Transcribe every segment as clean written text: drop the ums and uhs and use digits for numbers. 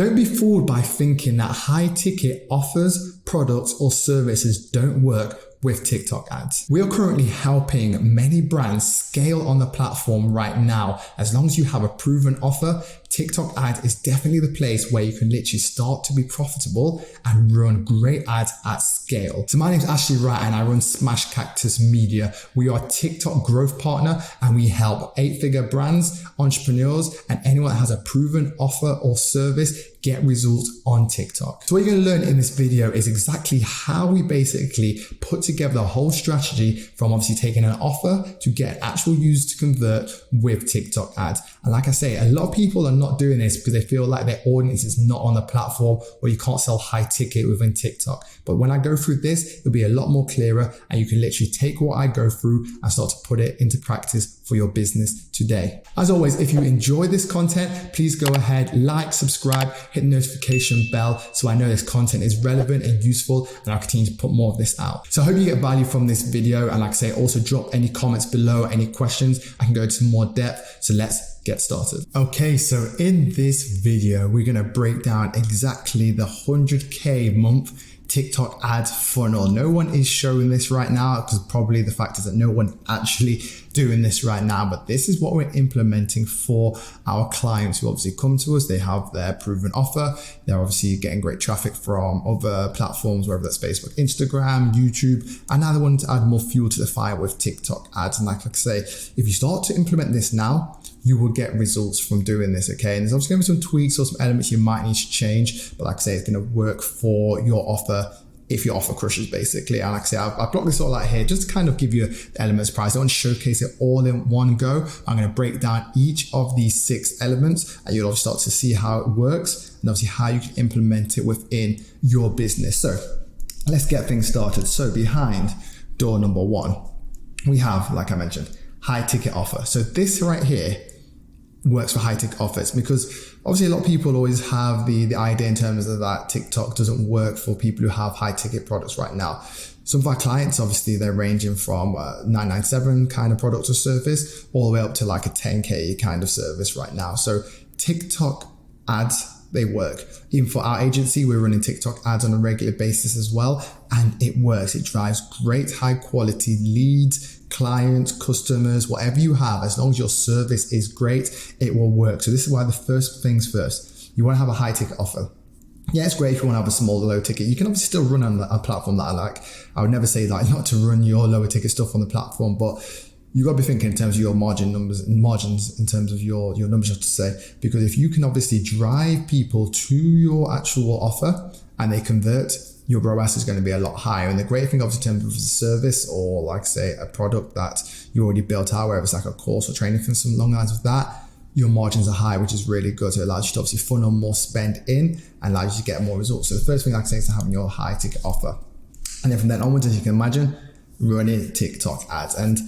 Don't be fooled by thinking that high ticket offers, products, or services don't work with TikTok ads. We are currently helping many brands scale on the platform right now. As long as you have a proven offer, TikTok ad is definitely the place where you can literally start to be profitable and run great ads at scale. So my name is Ashley Wright and I run Smash Cactus Media. We are a TikTok growth partner and we help 8-figure brands, entrepreneurs, and anyone that has a proven offer or service get results on TikTok. So what you're going to learn in this video is exactly how we basically put together a whole strategy from obviously taking an offer to get actual users to convert with TikTok ads. And like I say, a lot of people are not doing this because they feel like their audience is not on the platform or you can't sell high ticket within TikTok. But when I go through this, it'll be a lot more clearer and you can literally take what I go through and start to put it into practice for your business today. As always, if you enjoy this content, please go ahead, like, subscribe, hit the notification bell so I know this content is relevant and useful and I'll continue to put more of this out. So I hope you get value from this video, and like I say, also drop any comments below, any questions. I can go into more depth. So let's get started. Okay, so in this video, we're going to break down exactly the 100K month TikTok ad funnel. No one is showing this right now because probably the fact is that no one actually doing this right now, but this is what we're implementing for our clients who obviously come to us. They have their proven offer. They're obviously getting great traffic from other platforms, whether that's Facebook, Instagram, YouTube, and now they want to add more fuel to the fire with TikTok ads. And like I say, if you start to implement this now, you will get results from doing this, okay? And there's obviously going to be some tweaks or some elements you might need to change, but like I say, it's going to work for your offer if your offer crushes, basically. And like I say, I've blocked this all out here just to kind of give you the elements price. I don't want to showcase it all in one go. I'm going to break down each of these 6 elements and you'll obviously start to see how it works and obviously how you can implement it within your business. So let's get things started. So behind door number 1, we have, like I mentioned, high ticket offer. So this right here works for high ticket offers because obviously a lot of people always have the idea in terms of that TikTok doesn't work for people who have high ticket products right now. Some of our clients, obviously they're ranging from 997 kind of product or service all the way up to like a 10K kind of service right now. So TikTok ads, they work. Even for our agency, we're running TikTok ads on a regular basis as well. And it works. It drives great high quality leads, clients, customers, whatever you have, as long as your service is great, it will work. So this is why the first things first, you want to have a high ticket offer. Yeah, it's great if you want to have a small low ticket. You can obviously still run on a platform that I like. I would never say like not to run your lower ticket stuff on the platform, but you got to be thinking in terms of your margins in terms of your numbers, I have to say, because if you can obviously drive people to your actual offer and they convert, your ROAS is going to be a lot higher. And the great thing obviously in terms of a service or like say a product that you already built out, whether it's like a course or training for some long lines of that, your margins are high, which is really good. So it allows you to obviously funnel more spend in and allows you to get more results. So the first thing like I say is to have your high ticket offer. And then from then onwards, as you can imagine, running TikTok ads. And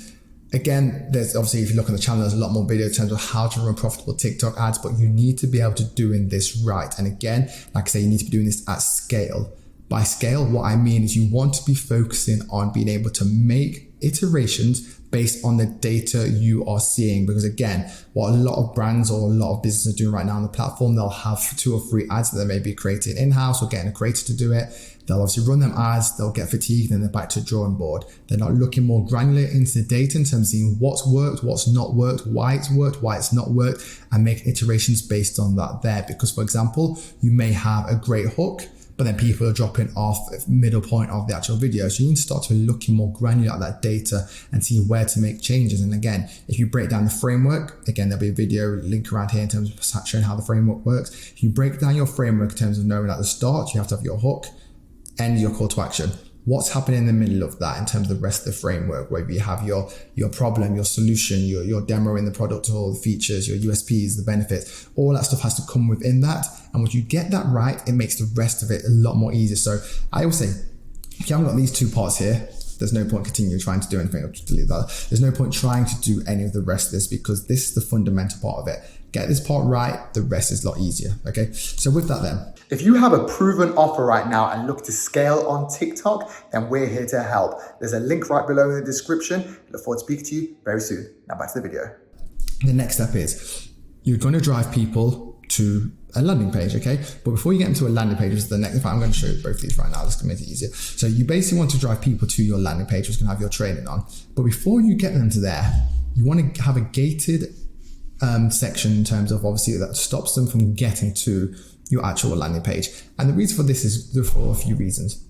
again, there's obviously, if you look on the channel, there's a lot more video in terms of how to run profitable TikTok ads, but you need to be able to doing this right. And again, like I say, you need to be doing this at scale. By scale, what I mean is you want to be focusing on being able to make iterations based on the data you are seeing. Because again, what a lot of brands or a lot of businesses are doing right now on the platform, they'll have 2 or 3 ads that they may be creating in-house or getting a creator to do it. They'll obviously run them ads, they'll get fatigued and they're back to the drawing board. They're not looking more granular into the data in terms of seeing what's worked, what's not worked, why it's not worked, and make iterations based on that there. Because for example, you may have a great hook, but then people are dropping off the middle point of the actual video. So you need to start to looking more granular at that data and see where to make changes. And again, if you break down the framework, again, there'll be a video link around here in terms of showing how the framework works. If you break down your framework in terms of knowing at the start, you have to have your hook and your call to action. What's happening in the middle of that in terms of the rest of the framework, where you have your problem, your solution, your demo in the product, or the features, your USPs, the benefits, all that stuff has to come within that. And once you get that right, it makes the rest of it a lot more easier. So I always say, if you haven't got these 2 parts here, there's no point continuing trying to do anything. I'll just delete that. There's no point trying to do any of the rest of this because this is the fundamental part of it. Get this part right, the rest is a lot easier, okay? So with that then, if you have a proven offer right now and look to scale on TikTok, then we're here to help. There's a link right below in the description. Look forward to speaking to you very soon. Now back to the video. The next step is you're going to drive people to a landing page, okay? But before you get into a landing page, which is the next, in fact, I'm going to show you both of these right now. This can make it easier. So you basically want to drive people to your landing page, which is going to have your training on. But before you get them to there, you want to have a gated section in terms of obviously that stops them from getting to your actual landing page. And the reason for this is for a few reasons.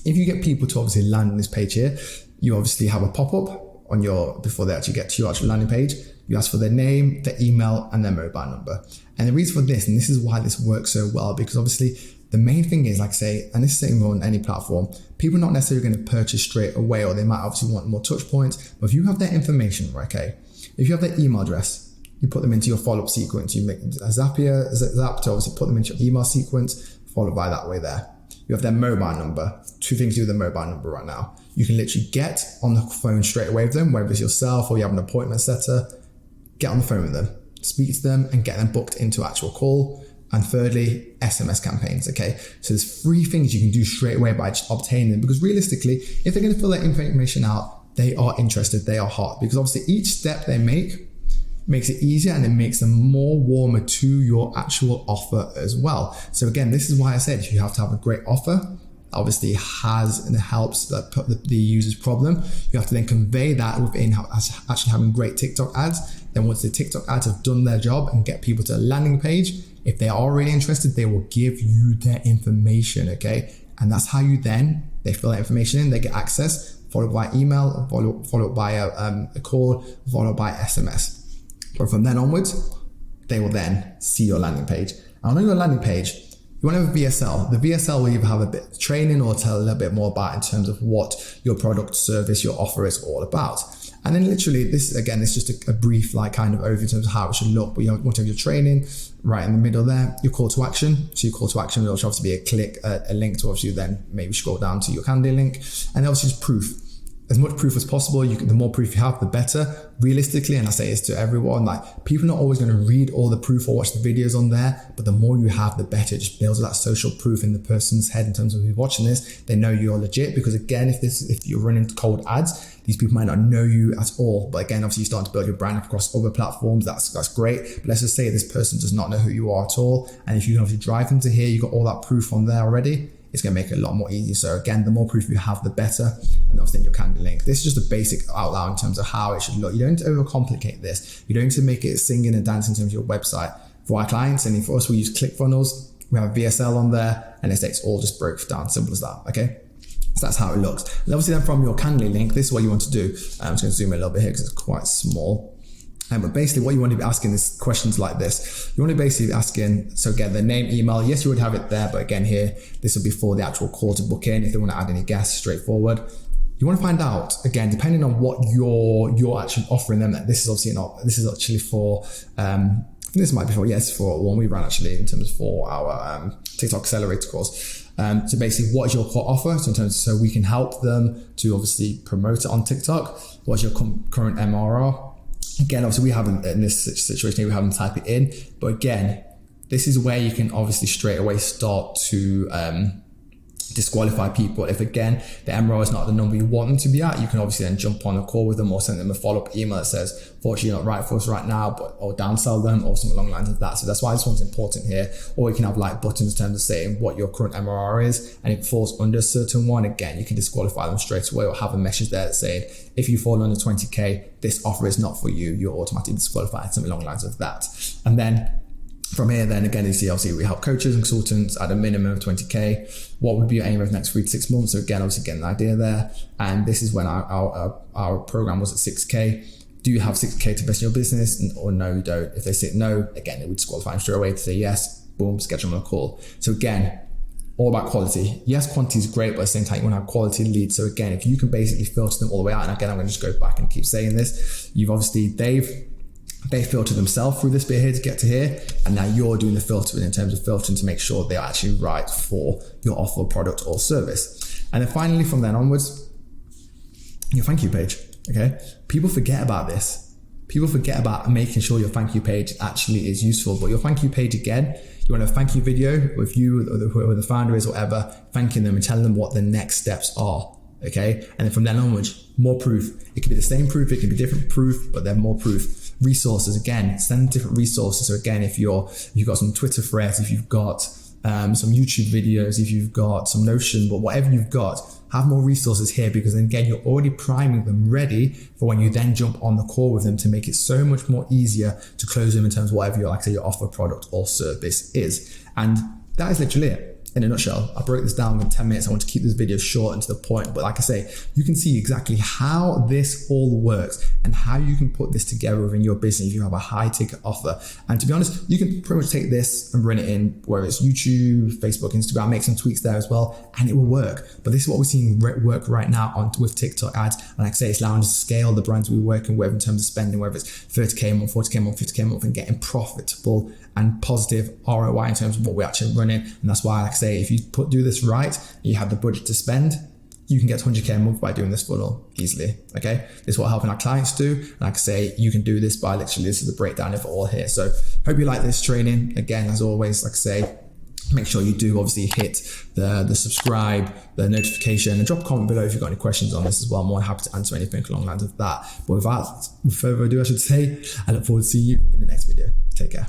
If you get people to obviously land on this page here, you obviously have a pop-up on your, before they actually get to your actual landing page, you ask for their name, their email, and their mobile number. And the reason for this, and this is why this works so well, because obviously the main thing is, like say, and this is same on any platform, people are not necessarily going to purchase straight away, or they might obviously want more touch points. But if you have their information, okay, if you have their email address, you put them into your follow-up sequence. You make a Zap to obviously put them into your email sequence, followed by that way there. You have their mobile number. Two things to do with the mobile number right now. You can literally get on the phone straight away with them, whether it's yourself or you have an appointment setter, get on the phone with them, speak to them and get them booked into actual call. And thirdly, SMS campaigns, okay? So there's 3 things you can do straight away by just obtaining them, because realistically, if they're gonna fill that information out, they are interested, they are hot, because obviously each step they make makes it easier and it makes them more warmer to your actual offer as well. So again, this is why I said you have to have a great offer. Obviously has and helps that put the user's problem. You have to then convey that within actually having great TikTok ads. Then once the TikTok ads have done their job and get people to a landing page, if they are already interested, they will give you their information, okay? And that's how you then, they fill that information in, they get access, followed by email, followed by a call, followed by SMS. But from then onwards, they will then see your landing page. And on your landing page, you want to have a VSL. The VSL will either have a bit of training or tell a little bit more about in terms of what your product, service, your offer is all about. And then literally this, again, it's just a brief like kind of overview in terms of how it should look, but you want to have your training right in the middle there, your call to action. So your call to action will obviously be a click, a link to obviously then maybe scroll down to your Calendly link, and obviously just proof. As much proof as possible. The more proof you have, the better. Realistically, and I say this to everyone, like people are not always going to read all the proof or watch the videos on there, but the more you have, the better. It just builds that social proof in the person's head in terms of who's watching this. They know you're legit, because again, if you're running cold ads, these people might not know you at all. But again, obviously you're starting to build your brand across other platforms. That's great. But let's just say this person does not know who you are at all. And if you can obviously drive them to here, you've got all that proof on there already. It's going to make it a lot more easy. So again, the more proof you have, the better. And obviously then your Calendly link. This is just a basic outline in terms of how it should look. You don't need to overcomplicate this. You don't need to make it singing and dancing in terms of your website. For our clients, and for us, we use ClickFunnels. We have VSL on there, and it's all just broke down. Simple as that, okay? So that's how it looks. And obviously then from your Calendly link, this is what you want to do. I'm just going to zoom in a little bit here because it's quite small. But basically what you want to be asking is questions like this. You want to basically be asking, so again, the name, email, yes, you would have it there, but again here, this will be for the actual call to book in. If they want to add any guests, straightforward. You want to find out, again, depending on what you're actually offering them, that this is obviously not, this is actually for, this might be for, yes, for one we ran actually in terms of for our TikTok Accelerator course. So basically what is your core offer? So in terms, so we can help them to obviously promote it on TikTok. What's your current MRR? Again, obviously we haven't, in this situation here, we haven't typed it in, but again, this is where you can obviously straight away start to disqualify people. If again, the MRR is not the number you want them to be at, you can obviously then jump on a call with them or send them a follow-up email that says, fortunately you're not right for us right now, but or downsell them or something along the lines of that. So that's why this one's important here. Or you can have like buttons in terms of saying what your current MRR is, and if it falls under a certain one, again, you can disqualify them straight away or have a message there that's saying, if you fall under 20K, this offer is not for you, you're automatically disqualified, something along the lines of that. And then from here, then again, you see, obviously, we help coaches and consultants at a minimum of 20K. What would be your aim over the next 3 to 6 months? So again, obviously getting an idea there. And this is when our program was at 6K. Do you have 6K to invest in your business? Or no, you don't. If they say no, again, it would disqualify them straight away. To say yes, boom, schedule them a call. So again, all about quality. Yes, quantity is great, but at the same time, you want to have quality leads. So again, if you can basically filter them all the way out, and again, I'm going to just go back and keep saying this. You've obviously, they filter themselves through this bit here to get to here, and now you're doing the filtering in terms of filtering to make sure they're actually right for your offer, product, or service. And then finally, from then onwards, your thank you page. Okay, people forget about this. People forget about making sure your thank you page actually is useful. But your thank you page, again, you want a thank you video with you or whoever the founder is, or whatever, thanking them and telling them what the next steps are. Okay, and then from then onwards, more proof. It can be the same proof, it can be different proof, but then more proof. Resources, again, send different resources. So again, if you've got some Twitter threads, if you've got some YouTube videos, if you've got some Notion, but whatever you've got, have more resources here, because then again, you're already priming them ready for when you then jump on the call with them to make it so much more easier to close them in terms of whatever your, like I say, your offer, product or service is. And that is literally it. In a nutshell, I broke this down in 10 minutes. I want to keep this video short and to the point, but like I say, you can see exactly how this all works and how you can put this together within your business if you have a high ticket offer. And to be honest, you can pretty much take this and run it in, whether it's YouTube, Facebook, Instagram, make some tweaks there as well, and it will work. But this is what we're seeing work right now with TikTok ads. And like I say, it's allowing us to scale the brands we're working with in terms of spending, whether it's 30K a month, 40K a month, 50K a month, and getting profitable and positive ROI in terms of what we're actually running. And that's why, like I say, if you do this right, you have the budget to spend, you can get 100K a month by doing this funnel easily. Okay, this is what helping our clients do. And like I say, you can do this by literally, this is the breakdown of it all here. So hope you like this training. Again, as always, like I say, make sure you do obviously hit the subscribe, the notification, and drop a comment below if you've got any questions on this as well. I'm more than happy to answer anything along the lines of that. But without further ado, I should say, I look forward to seeing you in the next video. Take care.